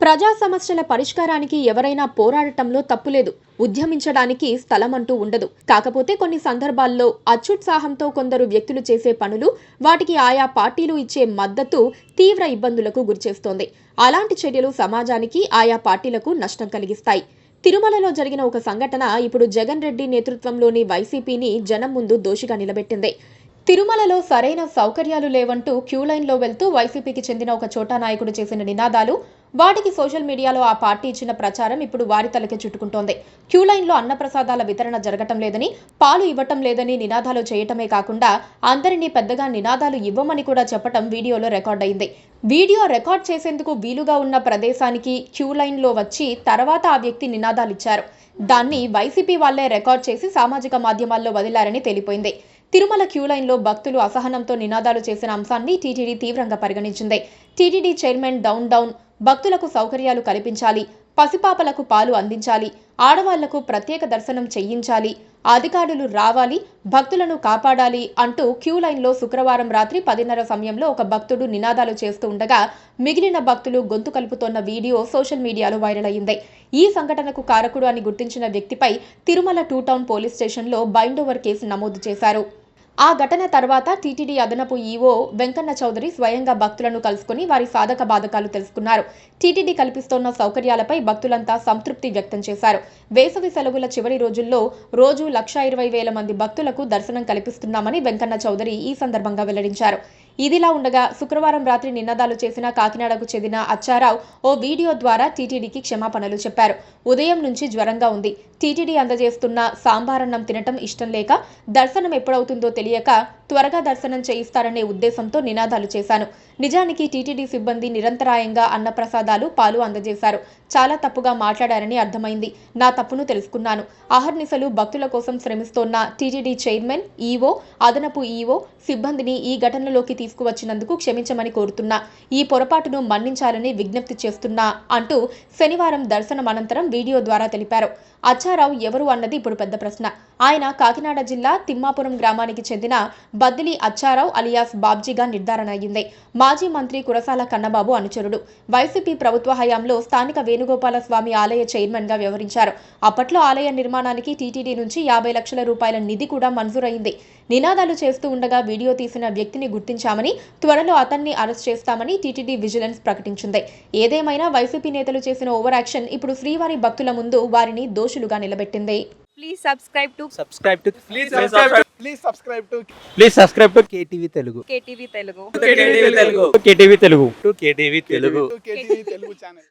ప్రజా సమస్యల పరిష్కారానికి ఎవరైనా పోరాడటంలో తప్పులేదు. ఉద్యమించడానికి స్థలమంటూ ఉండదు. కాకపోతే కొన్ని సందర్భాల్లో అత్యుత్సాహంతో కొందరు వ్యక్తులు చేసే పనులు, వాటికి ఆయా పార్టీలు ఇచ్చే మద్దతు తీవ్ర ఇబ్బందులకు గురిచేస్తోంది. అలాంటి చర్యలు సమాజానికి, ఆయా పార్టీలకు నష్టం కలిగిస్తాయి. తిరుమలలో జరిగిన ఒక సంఘటన ఇప్పుడు జగన్ రెడ్డి నేతృత్వంలోని వైసీపీని జనం ముందు దోషిగా నిలబెట్టింది. తిరుమలలో సరైన సౌకర్యాలు లేవంటూ క్యూలైన్లో వెళ్తూ వైసీపీకి చెందిన ఒక చోటా నాయకుడు చేసిన నినాదాలు, వాటికి సోషల్ మీడియాలో ఆ పార్టీ ఇచ్చిన ప్రచారం ఇప్పుడు వారి తలకే చుట్టుకుంటోంది. క్యూలైన్లో అన్నప్రసాదాల వితరణ జరగటం లేదని, పాలు ఇవ్వటం లేదని నినాదాలు చేయటమే కాకుండా అందరినీ పెద్దగా నినాదాలు ఇవ్వమని కూడా చెప్పటం వీడియోలో రికార్డ్ అయింది. వీడియో రికార్డ్ చేసేందుకు వీలుగా ఉన్న ప్రదేశానికి క్యూలైన్లో వచ్చి తర్వాత ఆ వ్యక్తి నినాదాలిచ్చారు. దాన్ని వైసీపీ వాళ్లే రికార్డ్ చేసి సామాజిక మాధ్యమాల్లో వదిలారని తేలిపోయింది. తిరుమల క్యూలైన్లో భక్తులు అసహనంతో నినాదాలు చేసిన అంశాన్ని టీటీడీ తీవ్రంగా పరిగణించింది. టీటీడీ చైర్మన్ డౌన్ భక్తులకు సౌకర్యాలు కల్పించాలి, పసిపాపలకు పాలు అందించాలి, ఆడవాళ్లకు ప్రత్యేక దర్శనం చేయించాలి, అధికారులు రావాలి, భక్తులను కాపాడాలి అంటూ క్యూలైన్లో శుక్రవారం రాత్రి 10:30 సమయంలో ఒక భక్తుడు నినాదాలు చేస్తూ ఉండగా మిగిలిన భక్తులు గొంతు కలుపుతోన్న వీడియో సోషల్ మీడియాలో వైరల్ అయింది. ఈ సంఘటనకు కారకుడు అని గుర్తించిన వ్యక్తిపై తిరుమల 2 టౌన్ పోలీస్ స్టేషన్లో బైండోవర్ కేసు నమోదు చేశారు. ఆ ఘటన తర్వాత టీటీడీ అదనపు ఈవో వెంకన్న చౌదరి స్వయంగా భక్తులను కలుసుకుని వారి సాధక బాధకాలు తెలుసుకున్నారు. టీటీడీ కల్పిస్తోన్న సౌకర్యాలపై భక్తులంతా సంతృప్తి వ్యక్తం చేశారు. వేసవి సెలవుల చివరి రోజుల్లో రోజు 1,20,000 మంది భక్తులకు దర్శనం కల్పిస్తున్నామని వెంకన్న చౌదరి ఈ సందర్భంగా వెల్లడించారు. ఇదిలా ఉండగా శుక్రవారం రాత్రి నినాదాలు చేసిన కాకినాడకు చెందిన అచ్చారావు ఓ వీడియో ద్వారా టీటీడీకి క్షమాపణలు చెప్పారు. ఉదయం నుంచి జ్వరంగా ఉంది. టీటీడీ అందజేస్తున్న సాంబారన్నం తినటం ఇష్టం లేక, దర్శనం ఎప్పుడవుతుందో తెలియక త్వరగా దర్శనం చేయిస్తారనే ఉద్దేశంతో నినాదాలు చేశాను. నిజానికి టీటీడీ సిబ్బంది నిరంతరాయంగా అన్నప్రసాదాలు, పాలు అందజేశారు. చాలా తప్పుగా మాట్లాడారని అర్థమైంది. నా తప్పును తెలుసుకున్నాను. అహర్నిశలు భక్తుల కోసం శ్రమిస్తోన్న టీటీడీ చైర్మన్, ఈవో, అదనపు ఈవో సిబ్బందిని ఈ ఘటనలోకి తీసుకువచ్చినందుకు క్షమించమని కోరుతున్నా. ఈ పొరపాటును మన్నించాలని విజ్ఞప్తి చేస్తున్నా అంటూ శనివారం దర్శనం అనంతరం వీడియో ద్వారా తెలిపారు. అచ్చారావు ఎవరు అన్నది ఇప్పుడు పెద్ద ప్రశ్న. ఆయన కాకినాడ జిల్లా తిమ్మాపురం గ్రామానికి చెందిన బద్దిలి అచ్చారావు అలియాస్ బాబ్జీగా నిర్ధారణ అయ్యింది. మాజీ మంత్రి కురసాల కన్నబాబు అనుచరుడు. వైసీపీ ప్రభుత్వ హయాంలో స్థానిక వేణుగోపాల స్వామి ఆలయ చైర్మన్ గా వ్యవహరించారు. అప్పట్లో ఆలయ నిర్మాణానికి టీటీడీ నుంచి 50 లక్షల రూపాయల నిధి కూడా మంజూరైంది. నినాదాలు చేస్తూ ఉండగా వీడియో తీసిన వ్యక్తిని గుర్తించామని, త్వరలో అతన్ని అరెస్ట్ చేస్తామని టీటీడీ విజిలెన్స్ ప్రకటించింది. ఏదేమైనా వైసీపీ నేతలు చేసిన ఓవర్ యాక్షన్ ఇప్పుడు శ్రీవారి భక్తుల ముందు వారిని దోషులుగా నిలబెట్టింది. Please subscribe to KTV Telugu. KTV Telugu. KTV Telugu. KTV Telugu channel.